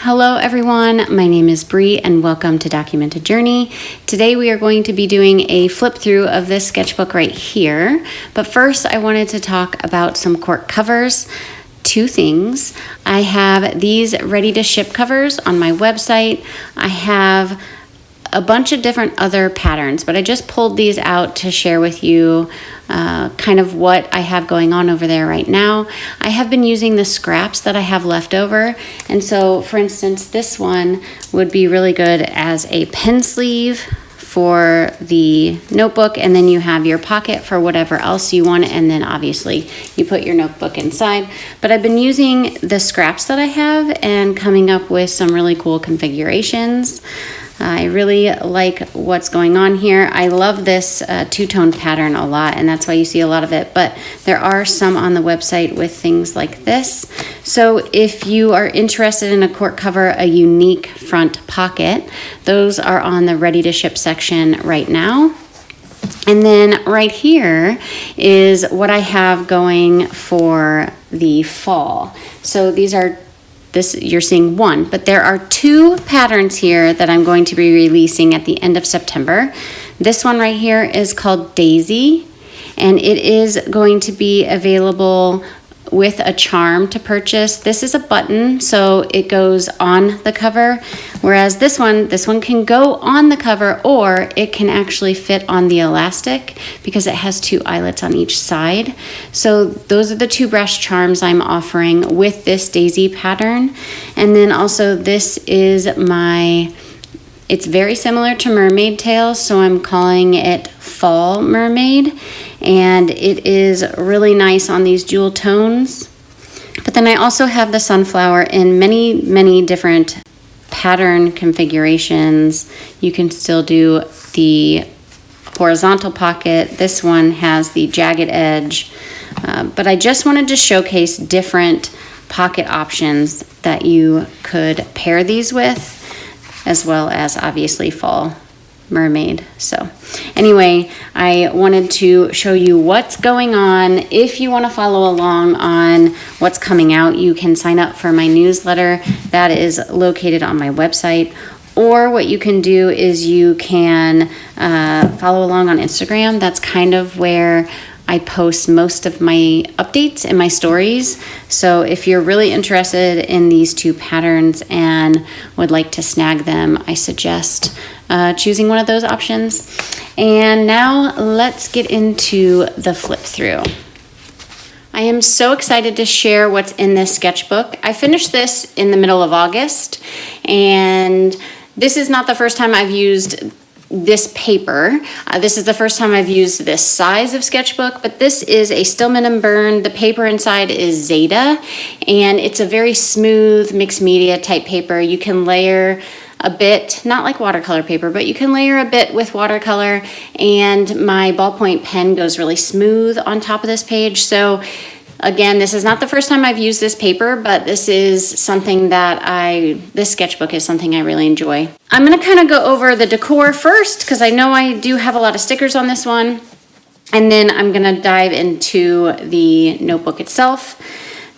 Hello everyone, my name is Bree and welcome to Documented Journey. Today we are going to be doing a flip through of this sketchbook right here. But first I wanted to talk about some cork covers. Two things. I have these ready to ship covers on my website. I have a bunch of different other patterns, but I just pulled these out to share with you kind of what I have going on over there right now. I have been using the scraps that I have left over, and so for instance this one would be really good as a pen sleeve for the notebook, and then you have your pocket for whatever else you want, and then obviously you put your notebook inside. But I've been using the scraps that I have and coming up with some really cool configurations. I really like what's going on here. I love this two-tone pattern a lot, and that's why you see a lot of it, but there are some on the website with things like this. So if you are interested in a cork cover, a unique front pocket, those are on the ready to ship section right now. And then right here is what I have going for the fall. So these are you're seeing one, but there are two patterns here that I'm going to be releasing at the end of September. This one right here is called Daisy, and it is going to be available with a charm to purchase. This is a button, so it goes on the cover, whereas this one can go on the cover, or it can actually fit on the elastic because it has two eyelets on each side. So those are the two brush charms I'm offering with this Daisy pattern. And then also this is it's very similar to Mermaid Tails, so I'm calling it Fall Mermaid, and it is really nice on these jewel tones. But then I also have the sunflower in many different pattern configurations. You can still do the horizontal pocket. This one has the jagged edge, but I just wanted to showcase different pocket options that you could pair these with, as well as obviously Fall Mermaid. So anyway, I wanted to show you what's going on. If you want to follow along on what's coming out, you can sign up for my newsletter that is located on my website. Or what you can do is you can follow along on Instagram. That's kind of where I post most of my updates and my stories. So if you're really interested in these two patterns and would like to snag them, I suggest choosing one of those options. And now let's get into the flip through. I am so excited to share what's in this sketchbook. I finished this in the middle of August, and this is not the first time I've used this paper. This is the first time I've used this size of sketchbook, but this is a Stillman and Birn. The paper inside is Zeta, and it's a very smooth mixed media type paper. You can layer a bit, not like watercolor paper, but you can layer a bit with watercolor, and my ballpoint pen goes really smooth on top of this page. So again, this is not the first time I've used this paper, but this is something that this sketchbook is something I really enjoy. I'm gonna kind of go over the decor first, because I know I do have a lot of stickers on this one, and then I'm gonna dive into the notebook itself.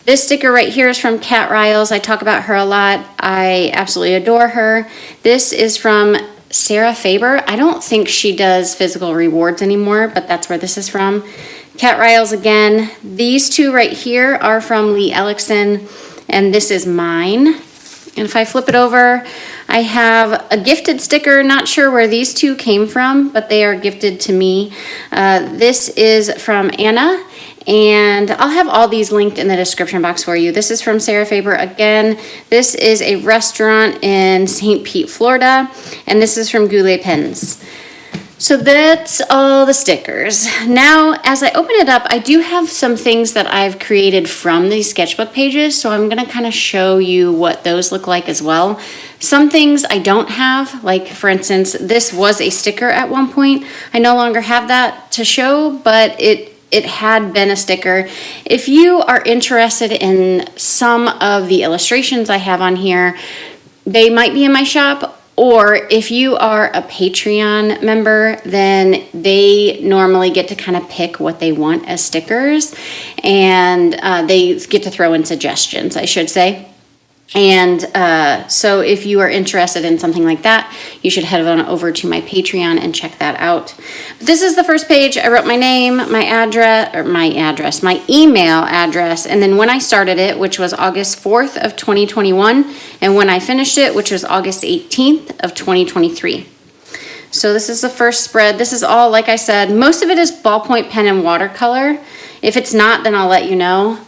This sticker right here is from Kat Riles. I talk about her a lot. I absolutely adore her. This is from Sarah Faber. I don't think she does physical rewards anymore, but that's where this is from. Kat Riles again. These two right here are from Lee Ellickson, and this is mine. And if I flip it over, I have a gifted sticker. Not sure where these two came from, but they are gifted to me. This is from Anna, and I'll have all these linked in the description box for you. This is from Sarah Faber again. This is a restaurant in St. Pete, Florida, and this is from Goulet Pens. So that's all the stickers. Now, as I open it up, I do have some things that I've created from these sketchbook pages, so I'm gonna kind of show you what those look like as well. Some things I don't have, like for instance, this was a sticker at one point. I no longer have that to show, but it had been a sticker. If you are interested in some of the illustrations I have on here, they might be in my shop. Or if you are a Patreon member, then they normally get to kind of pick what they want as stickers, and they get to throw in suggestions, I should say. And so if you are interested in something like that, you should head on over to my Patreon and check that out. This is the first page. I wrote my name, my email address, and then when I started it, which was August 4th of 2021, and when I finished it, which was August 18th of 2023. So this is the first spread. This is all, like I said, most of it is ballpoint pen and watercolor. If it's not, then I'll let you know.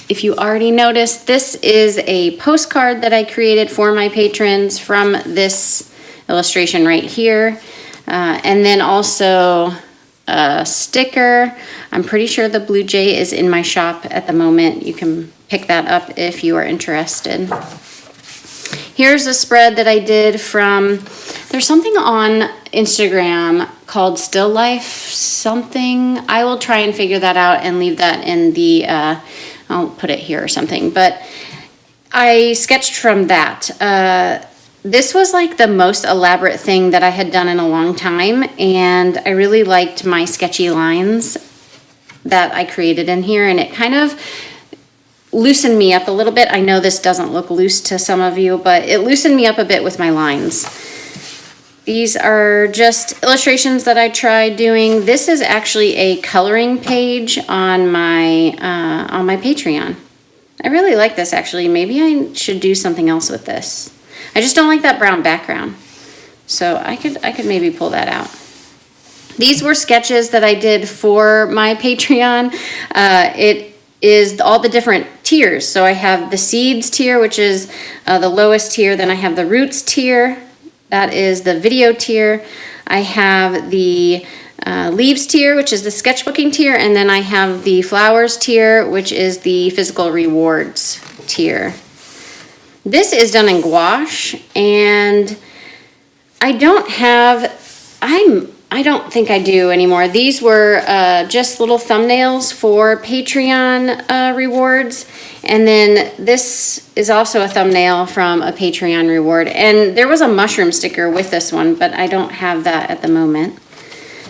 If you already noticed, this is a postcard that I created for my patrons from this illustration right here. And then also a sticker. I'm pretty sure the Blue Jay is in my shop at the moment. You can pick that up if you are interested. Here's a spread that I did from, there's something on Instagram called Still Life something. I will try and figure that out and leave that in the, I'll put it here or something, but I sketched from that. This was like the most elaborate thing that I had done in a long time, and I really liked my sketchy lines that I created in here, and it kind of loosened me up a little bit. I know this doesn't look loose to some of you, but it loosened me up a bit with my lines. These are just illustrations that I tried doing. This is actually a coloring page on my Patreon. I really like this actually. Maybe I should do something else with this. I just don't like that brown background. So I could maybe pull that out. These were sketches that I did for my Patreon. It is all the different tiers. So I have the seeds tier, which is the lowest tier. Then I have the roots tier. That is the video tier. I have the leaves tier, which is the sketchbooking tier. And then I have the flowers tier, which is the physical rewards tier. This is done in gouache, and I don't think I do anymore. These were just little thumbnails for Patreon rewards. And then this is also a thumbnail from a Patreon reward. And there was a mushroom sticker with this one, but I don't have that at the moment.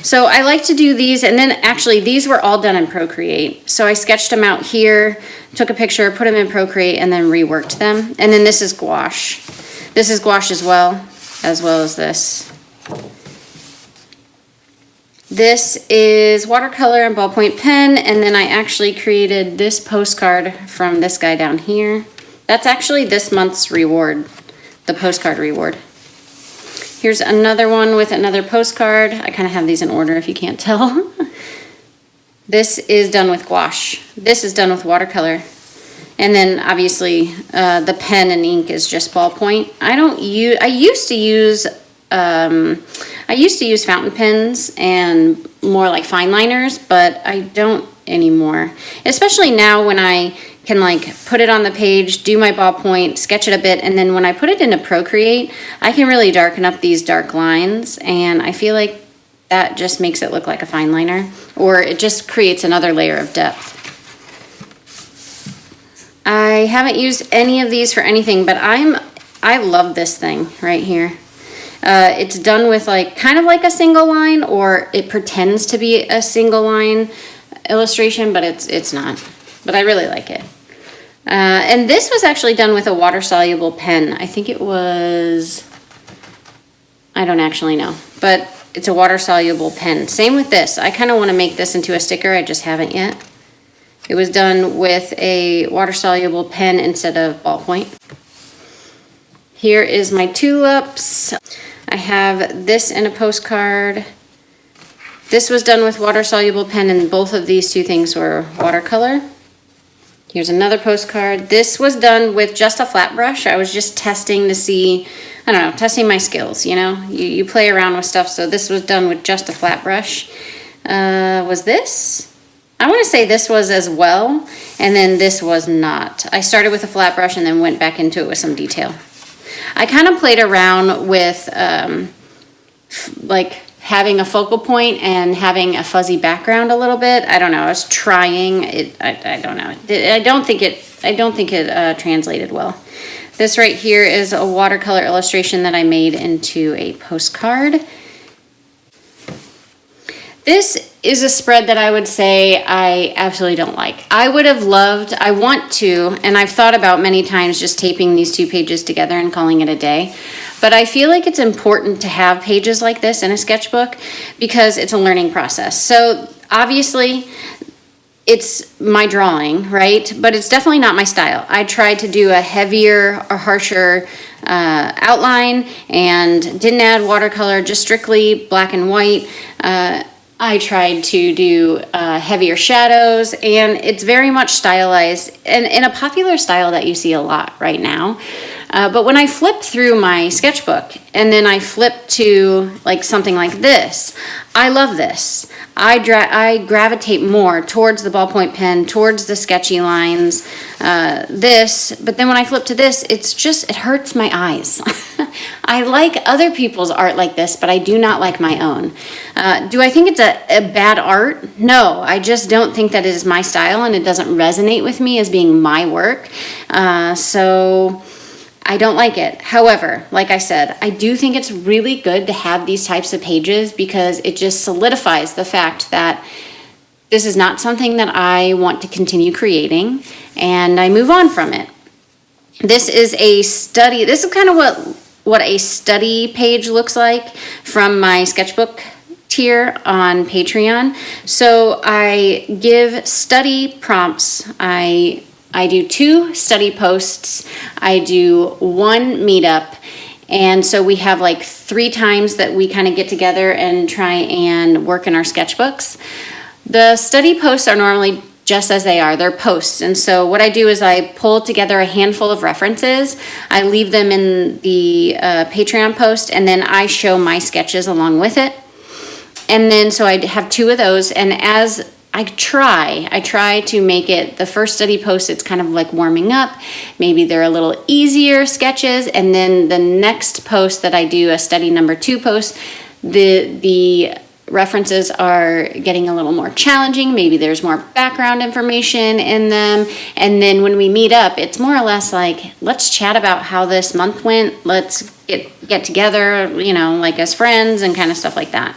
So I like to do these, and then actually these were all done in Procreate. So I sketched them out here, took a picture, put them in Procreate, and then reworked them. And then this is gouache. This is gouache as well as this. This is watercolor and ballpoint pen, and then I actually created this postcard from this guy down here. That's actually this month's reward, the postcard reward. Here's another one with another postcard. I kind of have these in order if you can't tell. This is done with gouache. This is done with watercolor. And then obviously the pen and ink is just ballpoint. I used to use fountain pens and more like fine liners, but I don't anymore. Especially now when I can like put it on the page, do my ballpoint, sketch it a bit, and then when I put it into Procreate, I can really darken up these dark lines, and I feel like that just makes it look like a fine liner, or it just creates another layer of depth. I haven't used any of these for anything, but I love this thing right here. It's done with like kind of like a single line, or it pretends to be a single line illustration, but it's not. But I really like it. And this was actually done with a water-soluble pen. I think it was, I don't actually know, but it's a water-soluble pen. Same with this. I kind of want to make this into a sticker. I just haven't yet. It was done with a water-soluble pen instead of ballpoint. Here is my tulips. I have this in a postcard. This was done with water-soluble pen, and both of these two things were watercolor. Here's another postcard. This was done with just a flat brush. I was just testing to see, I don't know, testing my skills, you know? You play around with stuff, so this was done with just a flat brush. Was this? I want to say this was as well, and then this was not. I started with a flat brush and then went back into it with some detail. I kind of played around with like having a focal point and having a fuzzy background a little bit. I don't know. I was trying it. I don't know. I don't think it translated well. This right here is a watercolor illustration that I made into a postcard. This is a spread that I would say I absolutely don't like. I want to, and I've thought about many times just taping these 2 pages together and calling it a day. But I feel like it's important to have pages like this in a sketchbook because it's a learning process. So obviously it's my drawing, right? But it's definitely not my style. I tried to do a heavier or harsher outline and didn't add watercolor, just strictly black and white. I tried to do heavier shadows, and it's very much stylized and in a popular style that you see a lot right now. But when I flip through my sketchbook and then I flip to like something like this, I love this. I gravitate more towards the ballpoint pen, towards the sketchy lines, but then when I flip to this, it hurts my eyes. I like other people's art like this, but I do not like my own. Do I think it's a bad art? No, I just don't think that it is my style, and it doesn't resonate with me as being my work. So I don't like it. However, like I said, I do think it's really good to have these types of pages because it just solidifies the fact that this is not something that I want to continue creating, and I move on from it. This is a study. This is kind of what a study page looks like from my sketchbook tier on Patreon. So I give study prompts. I do 2 study posts. I do 1 meetup. And so we have like 3 times that we kind of get together and try and work in our sketchbooks. The study posts are normally just as they are. They're posts. And so what I do is I pull together a handful of references. I leave them in the Patreon post, and then I show my sketches along with it. And then so I have 2 of those. And as I try to make it the first study post, it's kind of like warming up. Maybe they're a little easier sketches. And then the next post that I do, a study number 2 post, the references are getting a little more challenging. Maybe there's more background information in them. And then when we meet up, it's more or less like, let's chat about how this month went. Let's get together, like as friends and kind of stuff like that.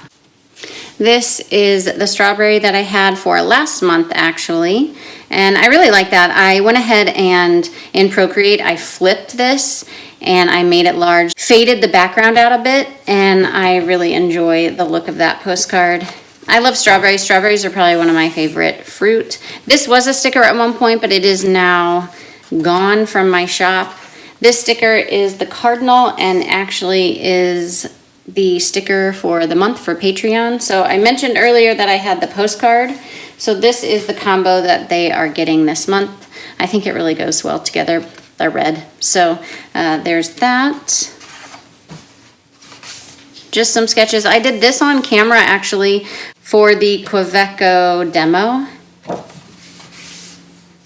This is the strawberry that I had for last month, actually, and I really like that. I went ahead and in Procreate, I flipped this and I made it large, faded the background out a bit, and I really enjoy the look of that postcard. I love strawberries. Strawberries are probably one of my favorite fruit. This was a sticker at one point, but it is now gone from my shop. This sticker is the cardinal and actually is the sticker for the month for Patreon. So I mentioned earlier that I had the postcard. So this is the combo that they are getting this month. I think it really goes well together. They're red. So there's that. Just some sketches. I did this on camera actually for the Queveco demo.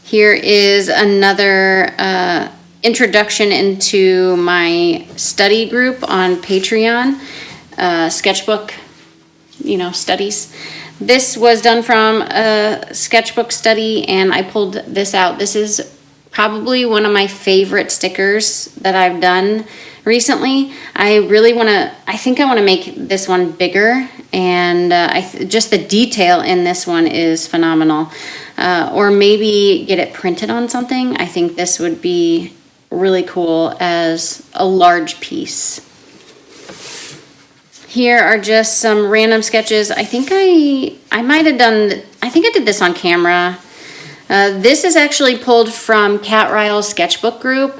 Here is another introduction into my study group on Patreon, sketchbook, studies. This was done from a sketchbook study, and I pulled this out. This is probably one of my favorite stickers that I've done recently. I think I want to make this one bigger, and just the detail in this one is phenomenal. Or maybe get it printed on something. I think this would be really cool as a large piece. Here are just some random sketches. I think I might have done, I think I did this on camera. This is actually pulled from Cat Ryle's sketchbook group.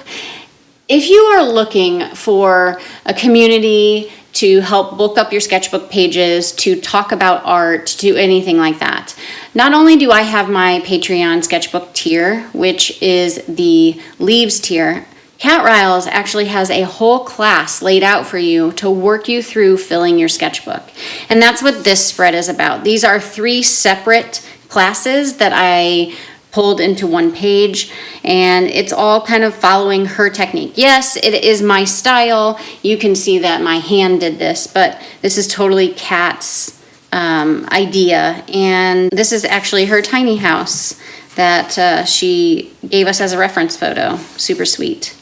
If you are looking for a community to help bulk up your sketchbook pages, to talk about art, to do anything like that, not only do I have my Patreon sketchbook tier, which is the leaves tier, Cat Ryle's actually has a whole class laid out for you to work you through filling your sketchbook. And that's what this spread is about. These are 3 separate classes that I pulled into one page, and it's all kind of following her technique. Yes, it is my style. You can see that my hand did this, but this is totally Kat's idea. And this is actually her tiny house that she gave us as a reference photo. Super sweet.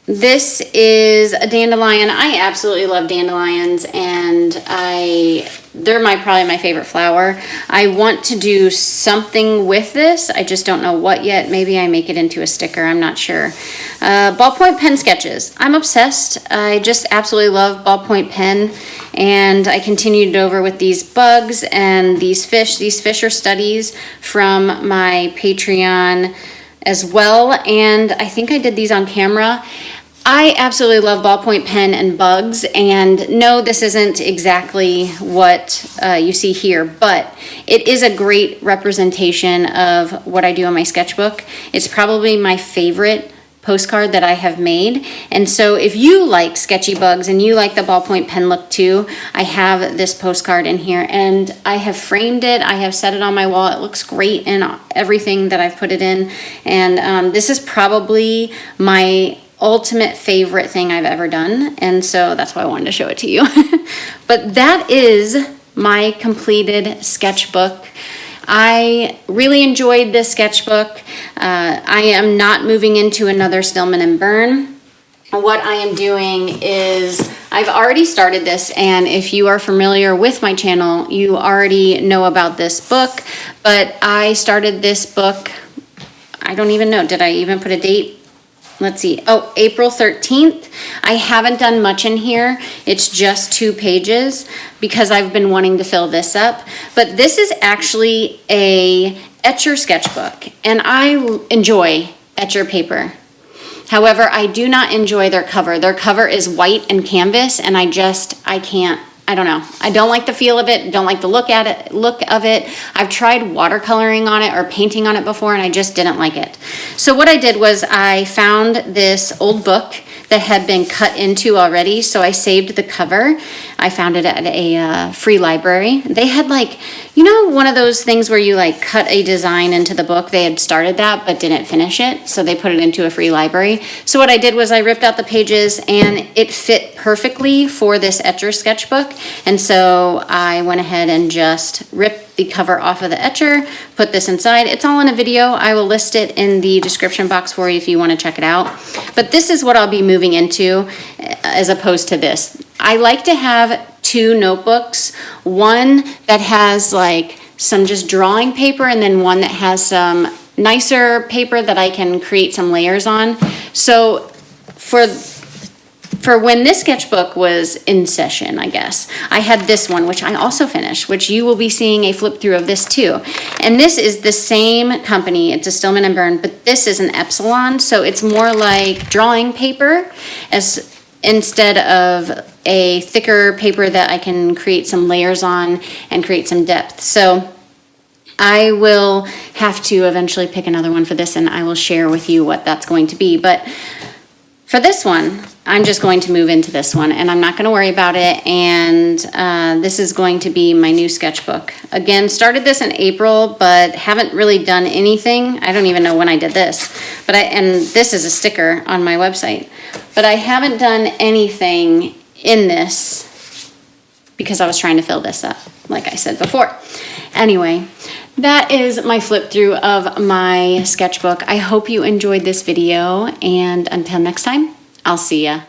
This is a dandelion. I absolutely love dandelions, and I they're probably my favorite flower. I want to do something with this. I just don't know what yet. Maybe I make it into a sticker. I'm not sure. Ballpoint pen sketches. I'm obsessed. I just absolutely love ballpoint pen. And I continued over with these bugs and these fish. These fish are studies from my Patreon as well. And I think I did these on camera. I absolutely love ballpoint pen and bugs, and no, this isn't exactly what you see here, but it is a great representation of what I do on my sketchbook. It's probably my favorite postcard that I have made, and so if you like sketchy bugs and you like the ballpoint pen look too, I have this postcard in here, and I have framed it. I have set it on my wall. It looks great in everything that I've put it in, and this is probably my ultimate favorite thing I've ever done, and so that's why I wanted to show it to you. But that is my completed sketchbook. I really enjoyed this sketchbook. I am not moving into another Stillman and Birn. What I am doing is I've already started this, and if you are familiar with my channel, you already know about this book, but I started this book, I don't even know, did I even put a date? Let's see. Oh, April 13th. I haven't done much in here. It's just 2 pages because I've been wanting to fill this up. But this is actually a etcher sketchbook, and I enjoy etcher paper. However, I do not enjoy their cover. Their cover is white and canvas, and I can't. I don't know. I don't like the feel of it. Don't like the look of it. I've tried watercoloring on it or painting on it before, and I just didn't like it. So what I did was I found this old book that had been cut into already, so I saved the cover. I found it at a free library. They had one of those things where you cut a design into the book. They had started that but didn't finish it, so they put it into a free library. So what I did was I ripped out the pages, and it fit perfectly for this etcher sketchbook, and so I went ahead and just ripped the cover off of the etcher, put this inside. It's all in a video. I will list it in the description box for you if you want to check it out. But this is what I'll be moving into as opposed to this. I like to have 2 notebooks, one that has some just drawing paper, and then one that has some nicer paper that I can create some layers on. So for when this sketchbook was in session, I guess, I had this one, which I also finished, which you will be seeing a flip through of this too. And this is the same company. It's a Stillman and Birn, but this is an Epsilon, so it's more like drawing paper instead of a thicker paper that I can create some layers on and create some depth. So I will have to eventually pick another one for this, and I will share with you what that's going to be. But for this one, I'm just going to move into this one, and I'm not going to worry about it, and this is going to be my new sketchbook. Again, started this in April, but haven't really done anything. I don't even know when I did this, and this is a sticker on my website, but I haven't done anything in this because I was trying to fill this up, like I said before. Anyway, that is my flip through of my sketchbook. I hope you enjoyed this video, and until next time, I'll see ya.